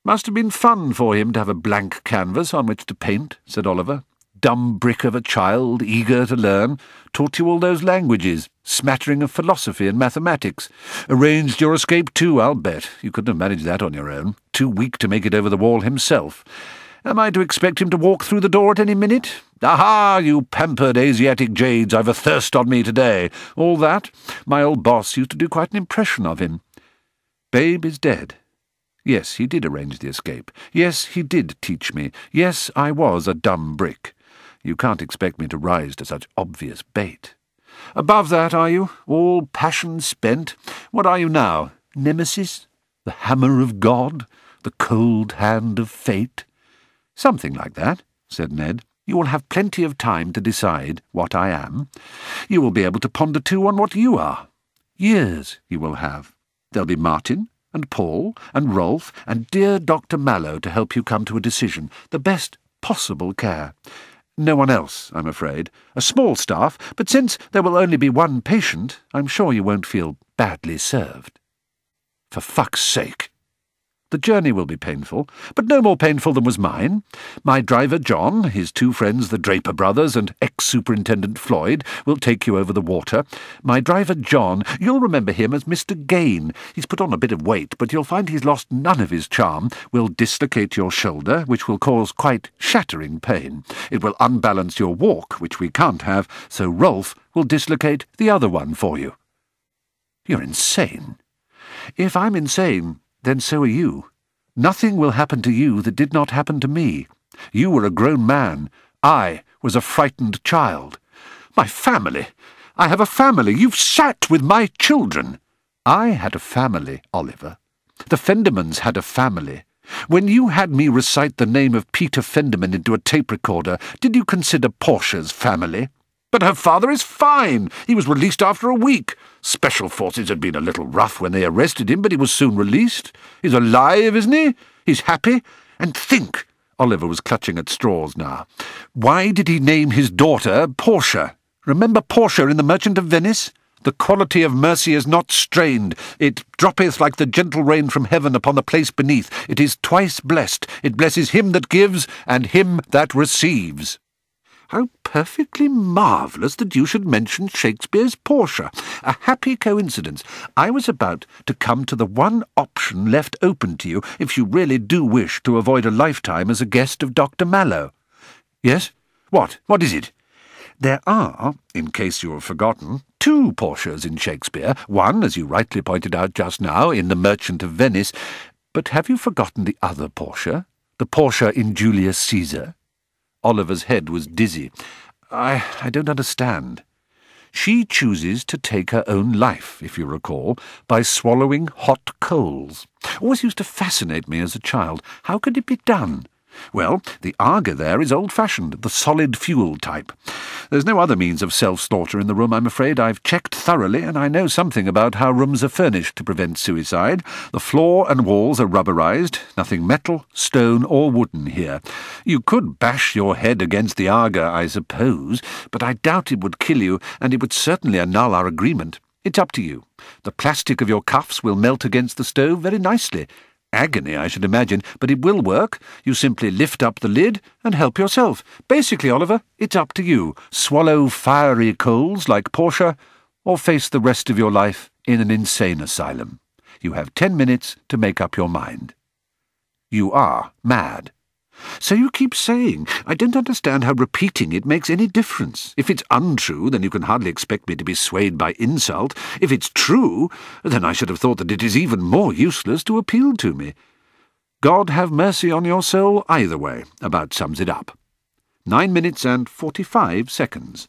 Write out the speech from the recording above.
"Must have been fun for him to have a blank canvas on which to paint," said Oliver. "Dumb brick of a child, eager to learn. Taught you all those languages, smattering of philosophy and mathematics. Arranged your escape too, I'll bet. You couldn't have managed that on your own. Too weak to make it over the wall himself. Am I to expect him to walk through the door at any minute? Aha, you pampered Asiatic jades, I've a thirst on me today. All that? My old boss used to do quite an impression of him. Babe is dead. Yes, he did arrange the escape. Yes, he did teach me. Yes, I was a dumb brick. You can't expect me to rise to such obvious bait. Above that, are you? All passion spent? What are you now? Nemesis? The hammer of God? The cold hand of fate? Something like that, said Ned. You will have plenty of time to decide what I am. You will be able to ponder too on what you are. Years you will have. There'll be Martin and Paul and Rolf and dear Dr. Mallow to help you come to a decision. The best possible care. No one else, I'm afraid. A small staff, but since there will only be one patient, I'm sure you won't feel badly served. For fuck's sake! The journey will be painful, but no more painful than was mine. My driver John, his two friends the Draper brothers, and ex-Superintendent Floyd will take you over the water. My driver John, you'll remember him as Mr. Gain. He's put on a bit of weight, but you'll find he's lost none of his charm. Will dislocate your shoulder, which will cause quite shattering pain. It will unbalance your walk, which we can't have, so Rolf will dislocate the other one for you. You're insane. If I'm insane, then so are you. Nothing will happen to you that did not happen to me. You were a grown man. I was a frightened child. My family! I have a family! You've sat with my children! I had a family, Oliver. The Fendermans had a family. When you had me recite the name of Peter Fenderman into a tape recorder, did you consider Portia's family? But her father is fine. He was released after a week. Special forces had been a little rough when they arrested him, but he was soon released. He's alive, isn't he? He's happy. And think, Oliver was clutching at straws now, why did he name his daughter Portia? Remember Portia in The Merchant of Venice? The quality of mercy is not strained. It droppeth like the gentle rain from heaven upon the place beneath. It is twice blessed. It blesses him that gives and him that receives. How perfectly marvellous that you should mention Shakespeare's Portia. A happy coincidence. I was about to come to the one option left open to you if you really do wish to avoid a lifetime as a guest of Dr. Mallow. Yes? What? What is it? There are, in case you have forgotten, two Portias in Shakespeare. One, as you rightly pointed out just now, in The Merchant of Venice. But have you forgotten the other Portia? The Portia in Julius Caesar? Oliver's head was dizzy. I don't understand. She chooses to take her own life, if you recall, by swallowing hot coals. Always used to fascinate me as a child. How could it be done? Well, the Aga there is old-fashioned, the solid fuel type. There's no other means of self-slaughter in the room, I'm afraid. I've checked thoroughly, and I know something about how rooms are furnished to prevent suicide. The floor and walls are rubberized, nothing metal, stone, or wooden here. You could bash your head against the Aga, I suppose, but I doubt it would kill you, and it would certainly annul our agreement. It's up to you. The plastic of your cuffs will melt against the stove very nicely. Agony, I should imagine, but it will work. You simply lift up the lid and help yourself. Basically, Oliver, it's up to you. Swallow fiery coals like Portia, or face the rest of your life in an insane asylum. You have 10 minutes to make up your mind. You are mad. So you keep saying. I don't understand how repeating it makes any difference. If it's untrue, then you can hardly expect me to be swayed by insult. If it's true, then I should have thought that it is even more useless to appeal to me. God have mercy on your soul either way, about sums it up. 9 minutes and 45 seconds.